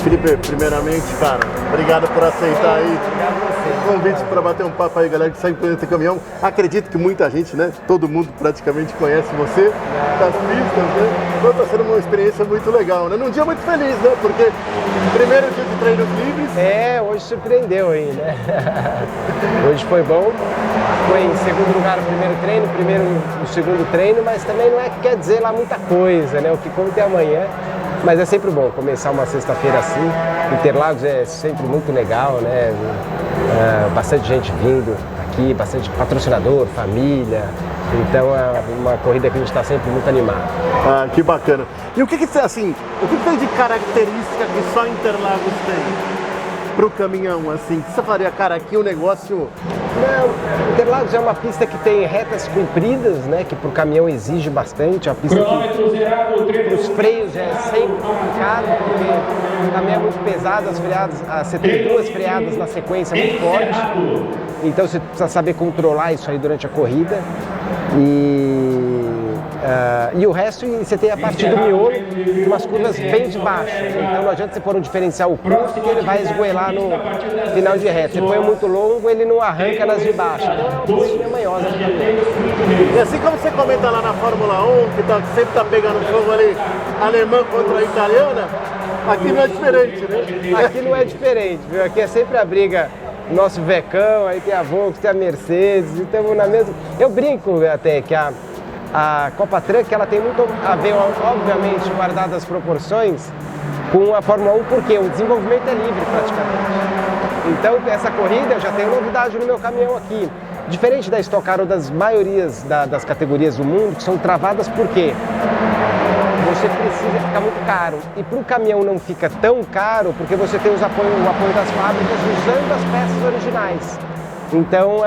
Felipe, primeiramente, cara, obrigado por aceitar aí o convite para bater um papo aí, galera que segue o Planeta Caminhão. Acredito que muita gente, né? Todo mundo praticamente conhece você das pistas, né? Então tá sendo uma experiência muito legal, né? Num dia muito feliz, né? Porque primeiro dia de treinos livres. Hoje surpreendeu aí, né? Hoje foi bom. Foi em segundo lugar o primeiro treino, primeiro o segundo treino, mas também não é que quer dizer lá muita coisa, né? O que conta é amanhã. Mas é sempre bom começar uma sexta-feira assim. Interlagos é sempre muito legal, né? Bastante gente vindo aqui, bastante patrocinador, família. Então é uma corrida que a gente está sempre muito animado. Ah, que bacana. E o que assim, o que tem de característica que só Interlagos tem para o caminhão, assim? Que você faria, cara, aqui o negócio... Não, Interlagos é uma pista que tem retas compridas, né, que para o caminhão exige bastante. A pista que os freios é sempre complicado, porque o caminhão é muito pesado, você tem duas freadas na sequência muito forte. Então você precisa saber controlar isso aí durante a corrida. E o resto, você tem a parte do miolo, umas curvas bem de baixo. Então não adianta você pôr um diferencial curto, que ele vai esgoelar no final de reta. Você põe muito longo, ele não arranca nas de baixo. Então é uma pistinha manhosa. E assim como você comenta lá na Fórmula 1, que sempre tá pegando fogo ali, alemã contra a italiana, aqui não é diferente, né? Aqui não é diferente, viu? Aqui é sempre a briga. Nosso Vecão, aí tem a Volkswagen, tem a Mercedes, e estamos na mesma... Eu brinco até que a Copa Truck, ela tem muito a ver, obviamente, guardadas as proporções, com a Fórmula 1, porque o desenvolvimento é livre praticamente. Então, essa corrida, eu já tenho novidade no meu caminhão aqui. Diferente da Stock Car ou das maiorias das categorias do mundo, que são travadas por quê? Você precisa ficar muito caro. E para o caminhão não fica tão caro, porque você tem o apoio das fábricas usando as peças originais. Então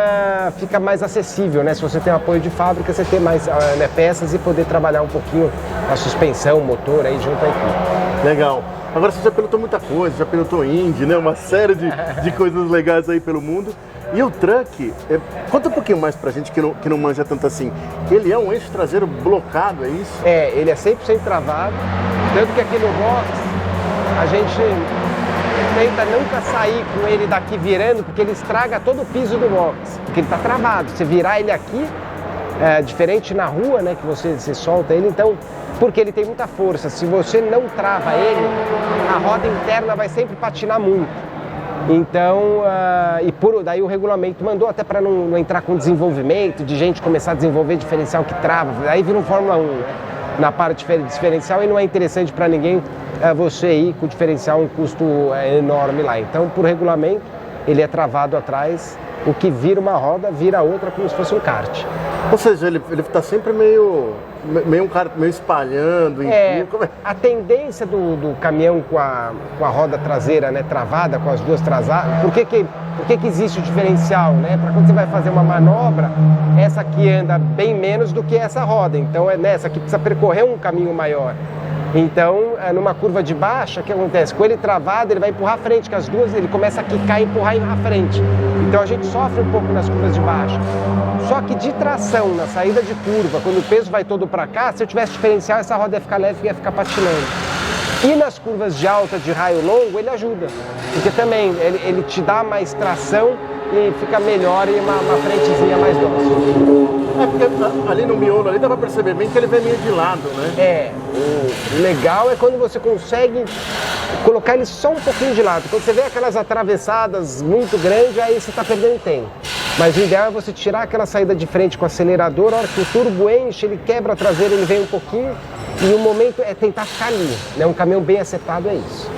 fica mais acessível, né? Se você tem apoio de fábrica, você tem mais peças e poder trabalhar um pouquinho a suspensão, o motor aí junto à equipe. Legal. Agora você já pilotou muita coisa, já pilotou Indy, né? Uma série de coisas legais aí pelo mundo. E o truck, conta um pouquinho mais pra gente que não manja tanto assim. Ele é um eixo traseiro blocado, é isso? Ele é 100% travado, tanto que aqui no box a gente tenta nunca sair com ele daqui virando, porque ele estraga todo o piso do box, porque ele tá travado. Se virar ele aqui, diferente na rua, né, que você solta ele, então, porque ele tem muita força. Se você não trava ele, a roda interna vai sempre patinar muito. Então, daí o regulamento mandou até para não entrar com desenvolvimento, de gente começar a desenvolver diferencial que trava, aí vira um Fórmula 1, né? Na parte de diferencial, e não é interessante para ninguém você ir com o diferencial, um custo enorme lá. Então, por regulamento, ele é travado atrás, o que vira uma roda, vira outra como se fosse um kart. Ou seja, ele está sempre meio espalhando. A tendência do caminhão com a roda traseira, né, travada, com as duas trasadas, por que existe o diferencial? Né? Para quando você vai fazer uma manobra, essa aqui anda bem menos do que essa roda, então essa aqui precisa percorrer um caminho maior. Então, numa curva de baixa, o que acontece? Com ele travado, ele vai empurrar a frente, que as duas ele começa a quicar e empurrar à frente. Então a gente sofre um pouco nas curvas de baixa. Só que de tração, na saída de curva, quando o peso vai todo para cá, se eu tivesse diferencial, essa roda ia ficar leve e ia ficar patinando. E nas curvas de alta, de raio longo, ele ajuda. Porque também ele te dá mais tração e fica melhor e uma frentezinha mais dócil. Porque ali no miolo ali dá pra perceber bem que ele vem meio de lado, né? O legal é quando você consegue colocar ele só um pouquinho de lado. Quando você vê aquelas atravessadas muito grandes, aí você tá perdendo tempo. Mas o ideal é você tirar aquela saída de frente com o acelerador, a hora que o turbo enche, ele quebra a traseira, ele vem um pouquinho, e o momento é tentar ficar ali, né? Um caminhão bem acertado é isso.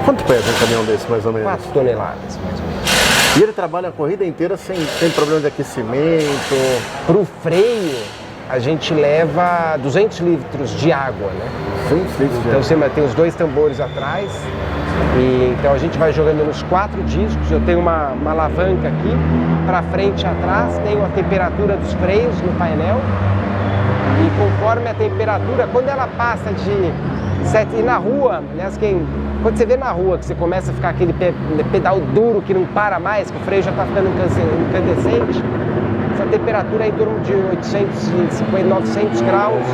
Quanto pesa um caminhão desse, mais ou menos? 4 toneladas, mais ou menos. E ele trabalha a corrida inteira sem problema de aquecimento? Para o freio, a gente leva 200 litros de água, né? 200 litros de água. Então você tem os 2 tambores atrás, e então a gente vai jogando nos 4 discos. Eu tenho uma alavanca aqui, para frente e atrás, tenho a temperatura dos freios no painel, e conforme a temperatura, quando ela passa de 7, e na rua, aliás, quando você vê na rua que você começa a ficar aquele pedal duro que não para mais, que o freio já está ficando incandescente, essa temperatura é em torno de 850, 900 graus,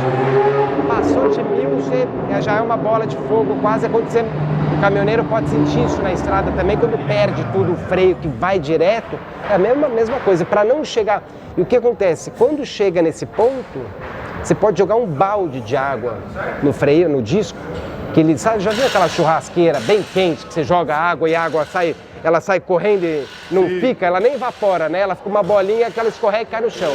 passou de 1000, já é uma bola de fogo, quase é quando você O caminhoneiro pode sentir isso na estrada também, quando perde tudo, o freio que vai direto, é a mesma coisa, para não chegar... E o que acontece? Quando chega nesse ponto, você pode jogar um balde de água no freio, no disco, que ele sabe, já viu aquela churrasqueira bem quente, que você joga água e a água sai, ela sai correndo e não fica, ela nem evapora, né? Ela fica uma bolinha que ela escorrega e cai no chão.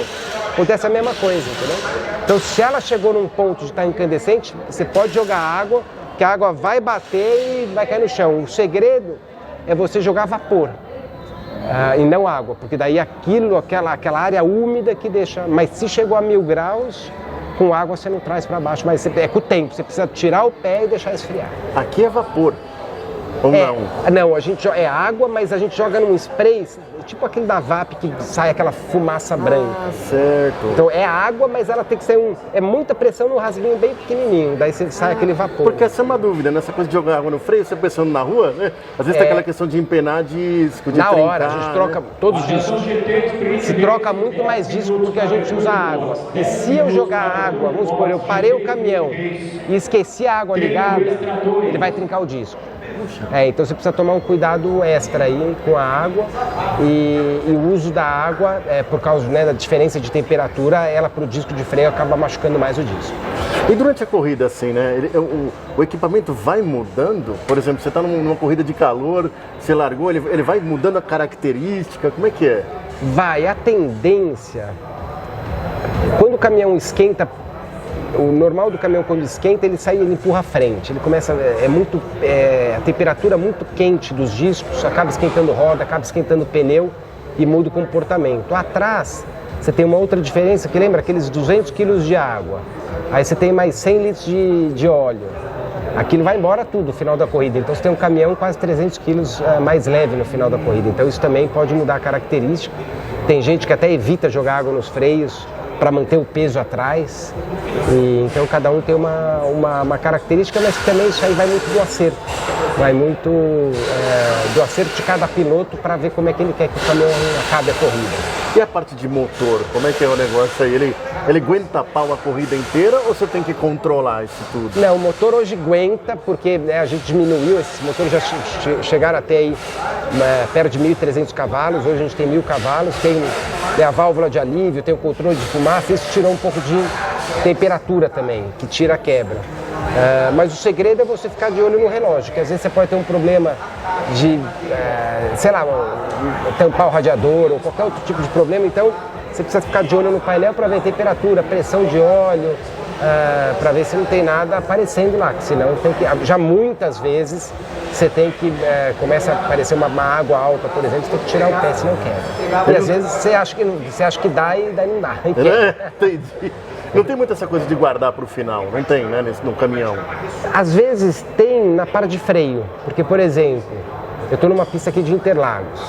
Acontece a mesma coisa, entendeu? Então, se ela chegou num ponto de estar incandescente, você pode jogar água, que a água vai bater e vai cair no chão. O segredo é você jogar vapor e não água, porque daí aquela área úmida que deixa... Mas se chegou a 1000 graus, com água você não traz para baixo, mas é com o tempo, você precisa tirar o pé e deixar esfriar. Aqui é vapor, ou não? Não, é água, mas a gente joga num spray, tipo aquele da VAP que sai aquela fumaça branca. Ah, certo. Então é água, mas ela tem que ser é muita pressão num rasguinho bem pequenininho, daí sai aquele vapor. Porque essa é uma dúvida, nessa coisa de jogar água no freio, você pensando na rua, né? Às vezes tem aquela questão de empenar disco, de na trincar, hora, a gente troca todos os discos. Se troca muito mais disco do que a gente usa água. E se eu jogar água, vamos supor, eu parei o caminhão e esqueci a água ligada, ele vai trincar o disco. Então você precisa tomar um cuidado extra aí com a água e o uso da água, por causa da diferença de temperatura, ela para o disco de freio acaba machucando mais o disco. E durante a corrida, assim, né, o equipamento vai mudando? Por exemplo, você está numa corrida de calor, você largou, ele vai mudando a característica, como é que é? Vai, a tendência, quando o caminhão esquenta, o normal do caminhão quando esquenta, ele empurra a frente, ele começa, a temperatura muito quente dos discos, acaba esquentando roda, acaba esquentando pneu e muda o comportamento. Atrás, você tem uma outra diferença, que lembra aqueles 200 quilos de água, aí você tem mais 100 litros de óleo, aquilo vai embora tudo no final da corrida, então você tem um caminhão quase 300 quilos mais leve no final da corrida, então isso também pode mudar a característica. Tem gente que até evita jogar água nos freios, para manter o peso atrás, então cada um tem uma característica, mas também isso aí vai muito do acerto, vai muito do acerto de cada piloto para ver como é que ele quer que o caminhão acabe a corrida. E a parte de motor, como é que é o negócio aí? Ele aguenta pau a corrida inteira ou você tem que controlar isso tudo? Não, o motor hoje aguenta, porque a gente diminuiu, esses motores já chegaram até aí perto de 1.300 cavalos, hoje a gente tem 1.000 cavalos, tem a válvula de alívio, tem o controle de fumaça, isso tirou um pouco de temperatura também, que tira a quebra. Mas o segredo é você ficar de olho no relógio, que às vezes você pode ter um problema de, tampar o radiador ou qualquer outro tipo de problema, então você precisa ficar de olho no painel para ver a temperatura, pressão de óleo, para ver se não tem nada aparecendo lá, que senão já muitas vezes você tem que, começa a aparecer uma água alta, por exemplo, você tem que tirar o pé, senão quebra. E às vezes você acha que dá e daí não dá. Entendi. Não tem muito essa coisa de guardar para o final, não tem, né, no caminhão? Às vezes tem na parte de freio, porque, por exemplo, eu estou numa pista aqui de Interlagos.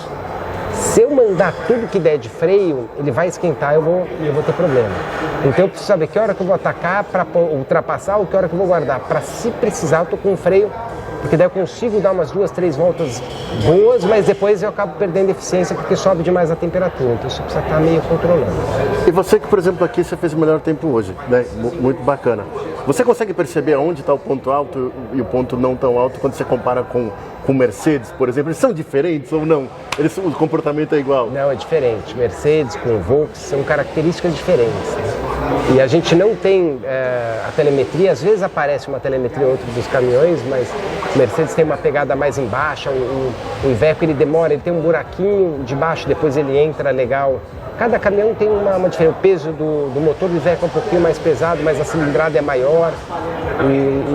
Se eu mandar tudo que der de freio, ele vai esquentar e eu vou ter problema. Então eu preciso saber que hora que eu vou atacar para ultrapassar ou que hora que eu vou guardar. Para se precisar, eu estou com um freio, porque daí eu consigo dar umas 2, 3 voltas boas, mas depois eu acabo perdendo eficiência porque sobe demais a temperatura. Então você precisa estar meio controlando. E você que, por exemplo, aqui você fez o melhor tempo hoje, né? Muito bacana. Você consegue perceber aonde está o ponto alto e o ponto não tão alto quando você compara com Mercedes, por exemplo? Eles são diferentes ou não? O comportamento é igual? Não, é diferente. Mercedes com Volkswagen são características diferentes, né? E a gente não tem a telemetria, às vezes aparece uma telemetria ou outra dos caminhões, mas o Mercedes tem uma pegada mais embaixo, o Iveco ele demora, ele tem um buraquinho de baixo, depois ele entra legal. Cada caminhão tem uma diferença, o peso do motor do Iveco é um pouquinho mais pesado, mas a cilindrada é maior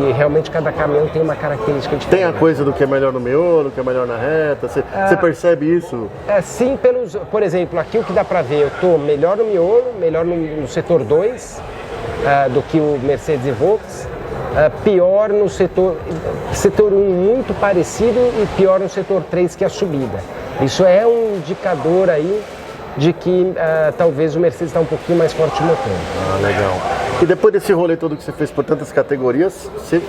e realmente cada caminhão tem uma característica diferente. Tem a coisa do que é melhor no miolo, que é melhor na reta, você percebe isso? Sim, por exemplo, aqui o que dá para ver, eu estou melhor no miolo, melhor no setor 2 do que o Mercedes e Volkswagen, pior no setor 1 muito parecido e pior no setor 3 que é a subida. Isso é um indicador aí de que talvez o Mercedes está um pouquinho mais forte no motor. Legal. E depois desse rolê todo que você fez por tantas categorias, você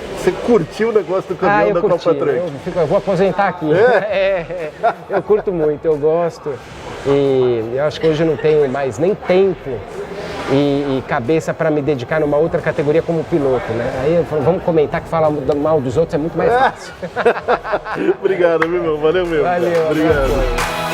curtiu o negócio do caminhão da Copa Truck? Eu vou aposentar aqui. Eu curto muito, eu gosto. E eu acho que hoje não tenho mais nem tempo e cabeça para me dedicar numa outra categoria como piloto, né? Aí eu falei, vamos comentar que falar mal dos outros é muito mais fácil. Obrigado, meu irmão. Valeu mesmo. Valeu. Obrigado.